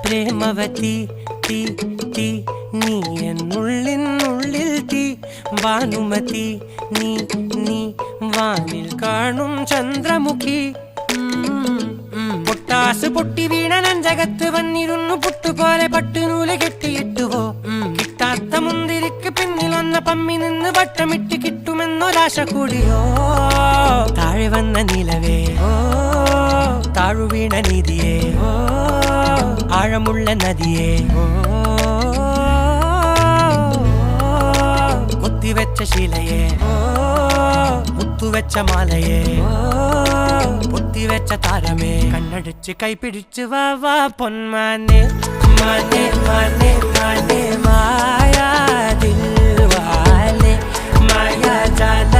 പ്രേമവതി തീ തീ നീ എന്നുള്ളിൽ തീ ഭാനുമതി നീ നീ വാനിൽ കാണും ചന്ദ്രമുഖി പൊട്ടാസ് പൊട്ടി വീണ നഞ്ചകത്ത് വന്നിരുന്നു പുട്ടുപോലെ പട്ടുനൂല് കെട്ടിയിട്ടുവോ കിട്ടാത്ത മുന്തിരിക്ക് പിന്നിലൊന്ന പമ്മി നിന്ന് വട്ടമിട്ട് കിട്ടുമെന്നൊരാശ കൂടിയോ താഴെ വന്ന നിലവേ ഓ താഴു വീണ നിധിയേ ഓ ആഴമുള്ള നദിയേ ഓ കൊത്തിവെച്ച ശിലയേ ഓ മുത്തുവെച്ച മാലയേ പൊത്തിവെച്ച താരമേ കണ്ണടിച്ച് കൈപിടിച്ച് വാ വാ പൊന്മാനെ മാനെ മാനെ മാനെ മായാ ദിൽവാലെ മായാ ജാല